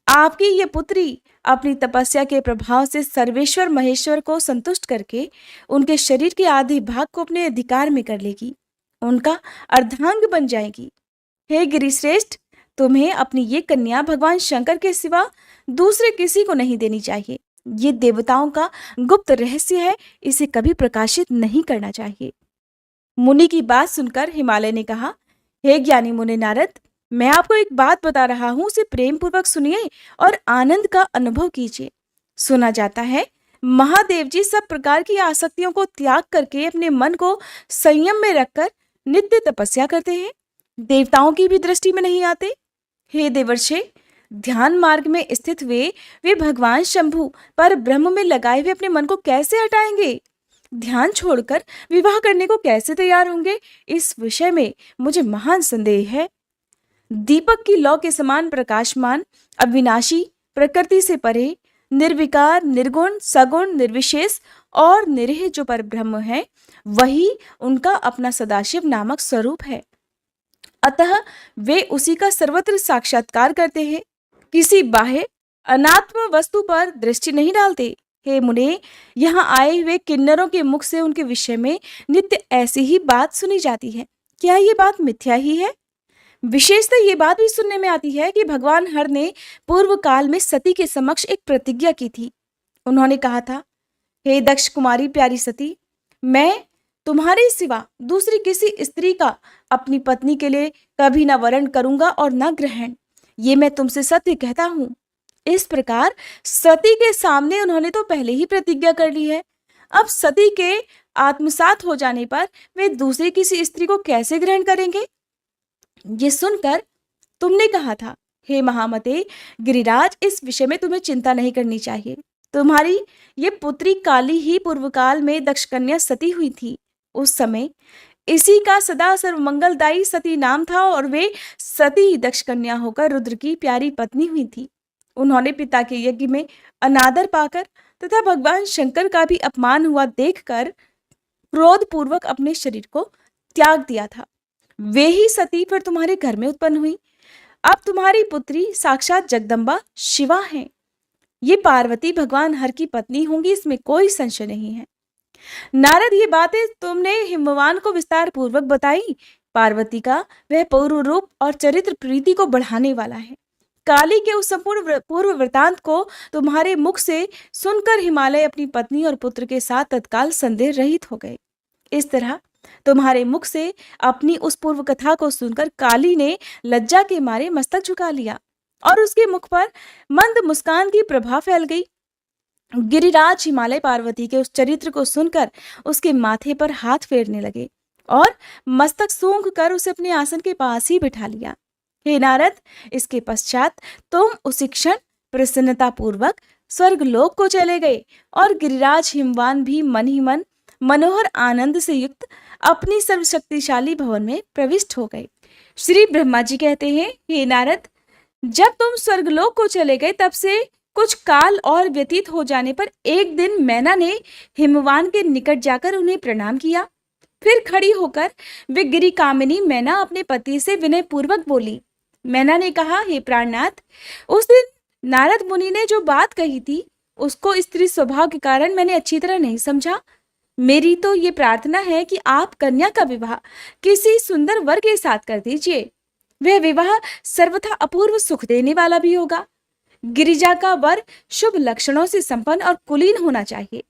आपकी ये पुत्री अपनी तपस्या के प्रभाव से सर्वेश्वर महेश्वर को संतुष्ट करके उनके शरीर के आधे भाग को अपने अधिकार में कर लेगी, उनका अर्धांग बन जाएगी। हे गिरिश्रेष्ठ, तुम्हें अपनी ये कन्या भगवान शंकर के सिवा दूसरे किसी को नहीं देनी चाहिए। ये देवताओं का गुप्त रहस्य है, इसे कभी प्रकाशित नहीं करना चाहिए। मुनि की बात सुनकर हिमालय ने कहा, हे ज्ञानी मुनि नारद, मैं आपको एक बात बता रहा हूं, उसे प्रेम पूर्वक सुनिए और आनंद का अनुभव कीजिए। सुना जाता है महादेव जी सब प्रकार की आसक्तियों को त्याग करके अपने मन को संयम में रखकर नित्य तपस्या करते हैं। देवताओं की भी दृष्टि में नहीं आते। हे देवर्षे, ध्यान मार्ग में स्थित वे भगवान शंभु पर ब्रह्म में लगाए हुए अपने मन को कैसे हटाएंगे? ध्यान छोड़कर विवाह करने को कैसे तैयार होंगे? इस विषय में मुझे महान संदेह है। दीपक की लौ के समान प्रकाशमान, अविनाशी, प्रकृति से परे, निर्विकार, निर्गुण, सगुण, निर्विशेष और निरीह जो पर ब्रह्म है, वही उनका अपना सदाशिव नामक स्वरूप है। अतः वे उसी का सर्वत्र साक्षात्कार करते हैं, किसी बाह्य अनात्म वस्तु पर दृष्टि नहीं डालते। हे मुने, यहाँ आए हुए किन्नरों के मुख से उनके विषय में नित्य ऐसी ही बात सुनी जाती है। क्या ये बात मिथ्या ही है? विशेषतः ये बात भी सुनने में आती है कि भगवान हर ने पूर्व काल में सती के समक्ष एक प्रतिज्ञा की थी। उन्होंने कहा था, हे दक्ष कुमारी प्यारी सती, मैं तुम्हारे सिवा दूसरी किसी स्त्री का अपनी पत्नी के लिए कभी न वरण करूंगा और न ग्रहण। ये मैं तुमसे सत्य कहता हूँ। इस प्रकार सती के सामने उन्होंने तो पहले ही प्रतिज्ञा कर ली है। अब सती के आत्मसात हो जाने पर वे दूसरी किसी स्त्री को कैसे ग्रहण करेंगे? ये सुनकर तुमने कहा था, हे महामते गिरिराज, इस विषय में तुम्हें चिंता नहीं करनी चाहिए। तुम्हारी ये पुत्री काली ही पूर्व काल में दक्ष कन्या सती हुई थी। उस समय इसी का सदा सर्वमंगलदायी सती नाम था और वे सती दक्ष कन्या होकर रुद्र की प्यारी पत्नी हुई थी। उन्होंने पिता के यज्ञ में अनादर पाकर तथा भगवान शंकर का भी अपमान हुआ देखकर क्रोध पूर्वक अपने शरीर को त्याग दिया था। वे ही सती फिर तुम्हारे घर में उत्पन्न हुई। अब तुम्हारी पुत्री साक्षात जगदम्बा शिवा है। ये पार्वती भगवान हर की पत्नी होंगी, इसमें कोई संशय नहीं है। नारद, ये बातें तुमने हिमवान को विस्तार पूर्वक बताई। पार्वती का वह पूर्व रूप और चरित्र प्रीति को बढ़ाने वाला है। काली के उस संपूर्ण पूर्व वृतांत को तुम्हारे मुख से सुनकर हिमालय अपनी पत्नी और पुत्र के साथ तत्काल संदेह रहित हो गए। इस तरह तुम्हारे मुख से अपनी उस पूर्व कथा को सुनकर काली ने लज्जा के मारे मस्तक झुका लिया और उसके मुख पर मंद मुस्कान की प्रभा फैल गई। गिरिराज हिमालय पार्वती के उस चरित्र को सुनकर उसके माथे पर हाथ फेरने लगे और मस्तक सूंघ कर उसे अपने आसन के पास ही बिठा लिया। हे नारद, इसके पश्चात तुम उसी क्षण प्रसन्नता पूर्वक स्वर्गलोक को चले गए और गिरिराज हिमवान भी मन ही मन मनोहर आनंद से युक्त अपनी सर्वशक्तिशाली भवन में प्रविष्ट हो गए। श्री ब्रह्मा जी कहते हैं, हे नारद, जब तुम स्वर्गलोक को चले गए तब से कुछ काल और व्यतीत हो जाने पर एक दिन मैना ने हिमवान के निकट जाकर उन्हें प्रणाम किया। फिर खड़ी होकर वे गिरी कामिनी मैना अपने पति से विनय पूर्वक बोली। मैना ने कहा, हे प्राणनाथ, उस दिन नारद मुनि ने जो बात कही थी उसको स्त्री स्वभाव के कारण मैंने अच्छी तरह नहीं समझा। मेरी तो ये प्रार्थना है कि आप कन्या का विवाह किसी सुंदर वर के साथ कर दीजिए। वह विवाह सर्वथा अपूर्व सुख देने वाला भी होगा। गिरिजा का वर शुभ लक्षणों से संपन्न और कुलीन होना चाहिए।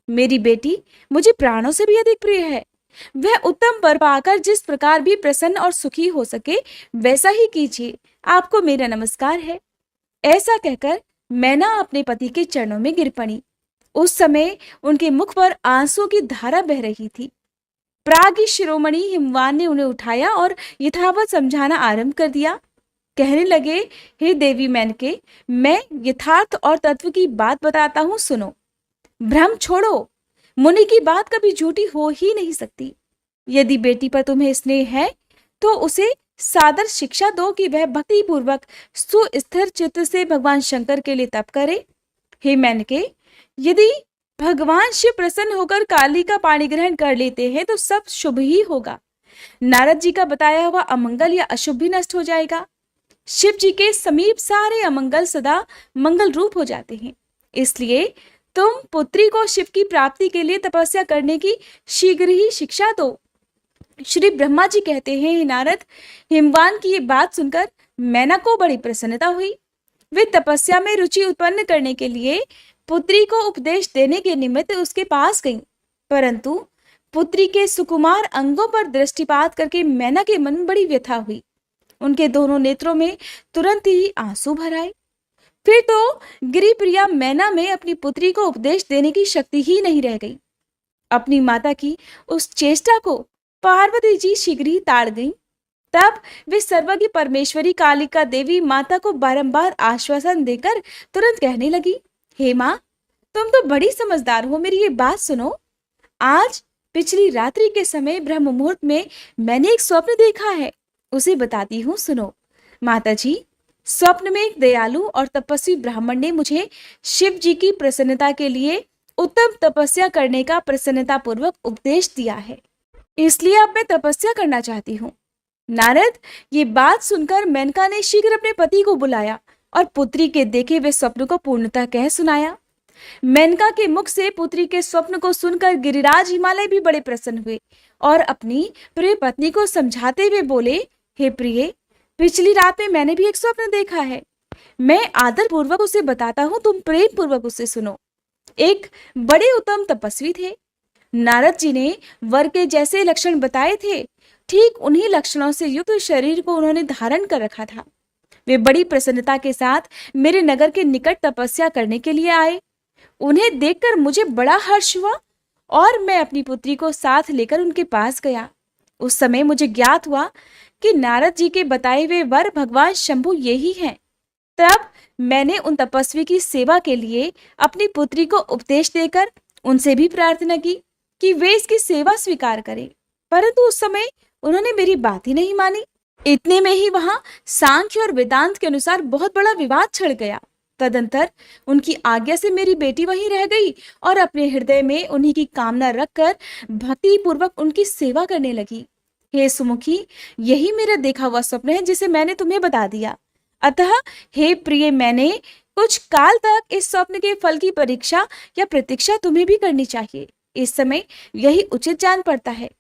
मेरी बेटी मुझे प्राणों से भी अधिक प्रिय है। वह उत्तम वर पाकर जिस प्रकार भी प्रसन्न और सुखी हो सके वैसा ही कीजिए। आपको मेरा नमस्कार है। ऐसा कहकर मैना अपने पति के चरणों में गिर पड़ी। उस समय उनके मुख पर आंसुओं की धारा बह रही थी। प्रागी शिरोमणि हिमवान ने उन्हें उठाया और यथावत समझाना आरंभ कर दिया। कहने लगे, हे देवी मेनके, मैं यथार्थ और तत्व की बात बताता हूं, सुनो। भ्रम छोड़ो। मुनि की बात कभी झूठी हो ही नहीं सकती। यदि बेटी पर तुम्हें स्नेह है तो उसे सादर शिक्षा दो कि वह भक्ति पूर्वक सुस्थिर चित्त से भगवान शंकर के लिए तप करे। हे मेनके, यदि भगवान शिव प्रसन्न होकर काली का पाणी ग्रहण कर लेते हैं तो सब शुभ ही होगा। नारद जी का बताया हुआ अमंगल या अशुभ भी नष्ट हो जाएगा। शिव जी के समीप सारे अमंगल सदा मंगल रूप हो जाते हैं। इसलिए तुम पुत्री को शिव की प्राप्ति के लिए तपस्या करने की शीघ्र ही शिक्षा दो। श्री ब्रह्मा जी कहते हैं, हे नारद, हिमवान की ये बात सुनकर मैना को बड़ी प्रसन्नता हुई। वे तपस्या में रुचि उत्पन्न करने के लिए पुत्री को उपदेश देने के निमित्त उसके पास गईं, परंतु पुत्री के सुकुमार अंगों पर दृष्टिपात करके मैना के मन में बड़ी व्यथा हुई। उनके दोनों नेत्रों में तुरंत ही आंसू भर आए। फिर तो गिरिप्रिया मैना में अपनी पुत्री को उपदेश देने की शक्ति ही नहीं रह गई। अपनी माता की उस चेष्टा को पार्वती जी शीघ्र ही ताड़ गईं। तब वे सर्वज्ञ परमेश्वरी कालिका देवी माता को बारंबार आश्वासन देकर तुरंत कहने लगी, हे माँ, तुम तो बड़ी समझदार हो, मेरी ये बात सुनो। आज पिछली रात्रि के समय ब्रह्म मुहूर्त में मैंने एक स्वप्न देखा है, उसे बताती हूँ, सुनो। माता जी, स्वप्न में एक दयालु और तपस्वी ब्राह्मण ने मुझे शिव जी की प्रसन्नता के लिए उत्तम तपस्या करने का प्रसन्नता पूर्वक उपदेश दिया है, इसलिए अब मैं तपस्या करना चाहती हूँ। नारद, ये बात सुनकर मेनका ने शीघ्र अपने पति को बुलाया और पुत्री के देखे हुए स्वप्न को पूर्णतः कह सुनाया। मेनका के मुख से पुत्री के स्वप्न को सुनकर गिरिराज हिमालय भी बड़े प्रसन्न हुए और अपनी प्रिय पत्नी को समझाते हुए बोले, हे प्रिय, पिछली रात में मैंने भी एक स्वप्न देखा है। मैं आदर पूर्वक उसे बताता हूँ, तुम प्रेम पूर्वक उसे सुनो। एक बड़े उत्तम तपस्वी थे। नारद जी ने वर के जैसे लक्षण बताए थे, ठीक उन्हीं लक्षणों से युक्त शरीर को उन्होंने धारण कर रखा था। वे बड़ी प्रसन्नता के साथ मेरे नगर के निकट तपस्या करने के लिए आए। उन्हें देखकर मुझे बड़ा हर्ष हुआ और मैं अपनी पुत्री को साथ लेकर उनके पास गया। उस समय मुझे ज्ञात हुआ कि नारद जी के बताए हुए वर भगवान शंभु यही हैं। तब मैंने उन तपस्वी की सेवा के लिए अपनी पुत्री को उपदेश देकर उनसे भी प्रार्थना की कि वे इसकी सेवा स्वीकार करें, परंतु उस समय उन्होंने मेरी बात ही नहीं मानी। इतने में ही वहां सांख्य और वेदांत के अनुसार बहुत बड़ा विवाद छिड़ गया। तदंतर उनकी आज्ञा से मेरी बेटी वहीं रह गई और अपने हृदय में उन्हीं की कामना रखकर भक्ति पूर्वक उनकी सेवा करने लगी। हे सुमुखी, यही मेरा देखा हुआ स्वप्न है जिसे मैंने तुम्हें बता दिया। अतः हे प्रिय, मैंने कुछ काल तक इस स्वप्न के फल की परीक्षा या प्रतीक्षा तुम्हें भी करनी चाहिए। इस समय यही उचित जान पड़ता है।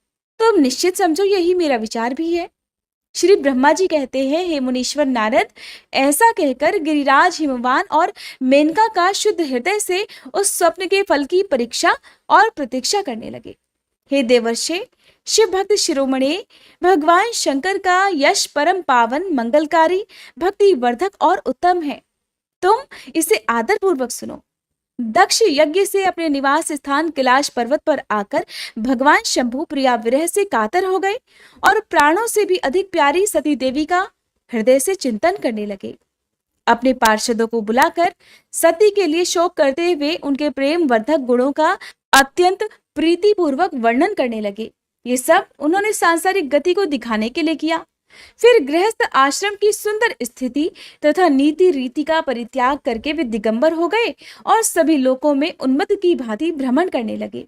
तुम निश्चित समझो, यही मेरा विचार भी है। श्री ब्रह्मा जी कहते हैं, हे मुनीश्वर नारद, ऐसा कहकर गिरिराज हिमवान और मेनका का शुद्ध हृदय से उस स्वप्न के फल की परीक्षा और प्रतीक्षा करने लगे। हे देवर्षि, शिव भक्त शिरोमणि, भगवान शंकर का यश परम पावन, मंगलकारी, भक्ति वर्धक और उत्तम है। तुम इसे आदर पूर्वक सुनो। दक्ष यज्ञ से अपने निवास स्थान कैलाश पर्वत पर आकर भगवान शंभु प्रिया विरह से कातर हो गए और प्राणों से भी अधिक प्यारी सती देवी का हृदय से चिंतन करने लगे। अपने पार्षदों को बुलाकर सती के लिए शोक करते हुए उनके प्रेम वर्धक गुणों का अत्यंत प्रीतिपूर्वक वर्णन करने लगे। ये सब उन्होंने सांसारिक गति को दिखाने के लिए किया। फिर गृहस्थ आश्रम की सुंदर स्थिति तथा नीति रीति का परित्याग करके वे दिगंबर हो गए और सभी लोकों में उन्मत्त की भांति भ्रमण करने लगे।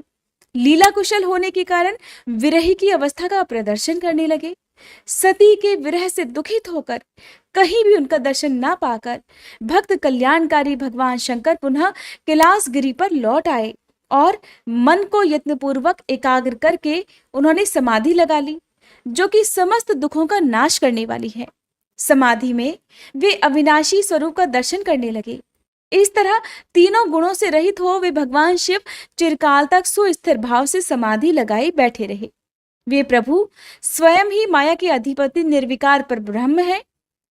लीला कुशल होने के कारण विरही की अवस्था का प्रदर्शन करने लगे। सती के विरह से दुखित होकर कहीं भी उनका दर्शन ना पाकर भक्त कल्याणकारी भगवान शंकर पुनः कैलाश गिरी पर लौट आए और मन को यत्नपूर्वक एकाग्र करके उन्होंने समाधि लगा ली, जो कि समस्त दुखों का नाश करने वाली है। समाधि में वे अविनाशी स्वरूप का दर्शन करने लगे। इस तरह तीनों गुणों से रहित हो वे भगवान शिव चिरकाल तक सुस्थिर भाव से समाधि लगाए बैठे रहे। वे प्रभु स्वयं ही माया के अधिपति निर्विकार पर ब्रह्म है।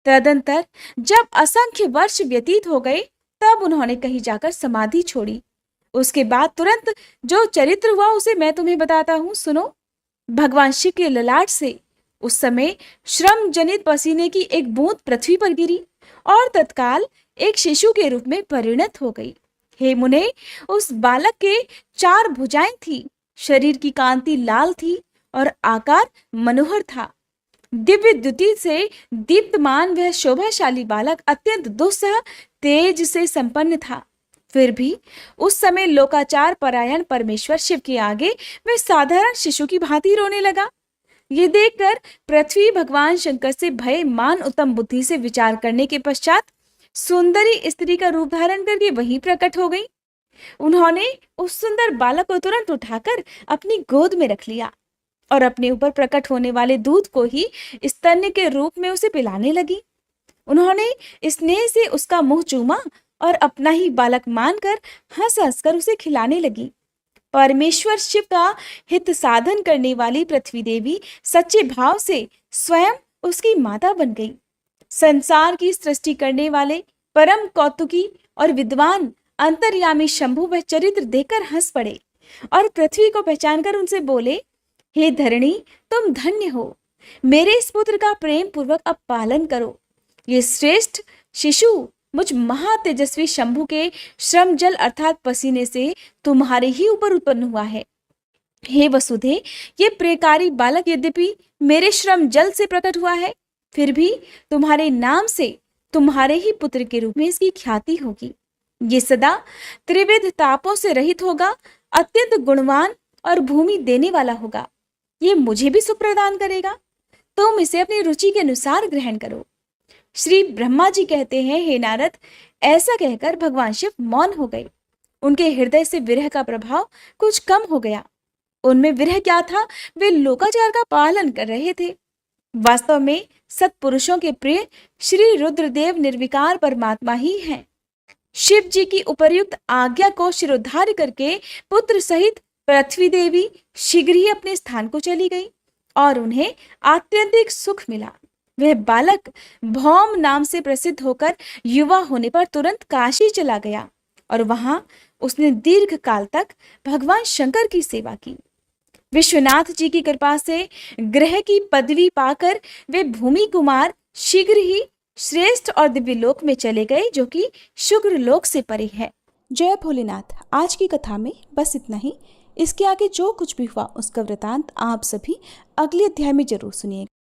तदंतर जब असंख्य वर्ष व्यतीत हो गए तब उन्होंने कहीं जाकर समाधि छोड़ी। उसके बाद तुरंत जो चरित्र हुआ उसे मैं तुम्हें बताता हूं, सुनो। भगवान शिव के ललाट से उस समय श्रम जनित पसीने की एक बूंद पृथ्वी पर गिरी और तत्काल एक शिशु के रूप में परिणत हो गई। हे मुने, उस बालक के 4 भुजाएं थी, शरीर की कांति लाल थी और आकार मनोहर था। दिव्य द्युति से दीप्तमान वह शोभाशाली बालक अत्यंत दुस्सह तेज से संपन्न था। फिर भी उस समय लोकाचार परायण परमेश्वर शिव के आगे वह साधारण शिशु की भांति रोने लगा। ये देखकर पृथ्वी भगवान शंकर से भय मान उत्तम बुद्धि से विचार करने के पश्चात सुंदरी स्त्री का रूप धारण करके वहीं प्रकट हो गई। उन्होंने उस सुंदर बालक को तुरंत उठाकर अपनी गोद में रख लिया और अपने ऊपर प्रकट होने वाले दूध को ही स्तन्य के रूप में उसे पिलाने लगी। उन्होंने स्नेह से उसका मुंह चूमा और अपना ही बालक मानकर हंस हंसकर उसे खिलाने लगी। परमेश्वर शिव का हित साधन करने वाली पृथ्वी देवी सच्चे भाव से स्वयं उसकी माता बन गई। संसार की सृष्टि करने वाले परम कौतुकी और विद्वान अंतर्यामी शंभु वह चरित्र देखकर हंस पड़े और पृथ्वी को पहचानकर उनसे बोले, हे धरणी, तुम धन्य हो। मेरे इस पुत्र का प्रेम पूर्वक अब पालन करो। ये श्रेष्ठ शिशु मुझ महातेजस्वी शंभु के श्रम जल अर्थात पसीने से तुम्हारे ही ऊपर उत्पन्न हुआ है। हे वसुधे, ये प्रेकारी बालक यद्यपि मेरे श्रम जल से प्रकट हुआ है, फिर भी तुम्हारे नाम से तुम्हारे ही पुत्र के रूप में इसकी ख्याति होगी। ये सदा त्रिविध तापों से रहित होगा, अत्यंत गुणवान और भूमि देने वाला होगा। ये मुझे भी सुख प्रदान करेगा। तुम इसे अपनी रुचि के अनुसार ग्रहण करो। श्री ब्रह्मा जी कहते हैं, हे नारद, ऐसा कहकर भगवान शिव मौन हो गए। उनके हृदय से विरह का प्रभाव कुछ कम हो गया। उनमें विरह क्या था, वे लोकाचार का पालन कर रहे थे। वास्तव में सत्पुरुषों के प्रिय श्री रुद्रदेव निर्विकार परमात्मा ही हैं। शिव जी की उपर्युक्त आज्ञा को शिरोधार्य करके पुत्र सहित पृथ्वी देवी शीघ्र ही अपने स्थान को चली गई और उन्हें आत्यंतिक सुख मिला। वह बालक भौम नाम से प्रसिद्ध होकर युवा होने पर तुरंत काशी चला गया और वहां उसने दीर्घ काल तक भगवान शंकर की सेवा की। विश्वनाथ जी की कृपा से ग्रह की पदवी पाकर वे भूमि कुमार शीघ्र ही श्रेष्ठ और दिव्य लोक में चले गए, जो कि शुक्र लोक से परे है। जय भोलेनाथ। आज की कथा में बस इतना ही। इसके आगे जो कुछ भी हुआ उसका वृतांत आप सभी अगले अध्याय में जरूर सुनिएगा।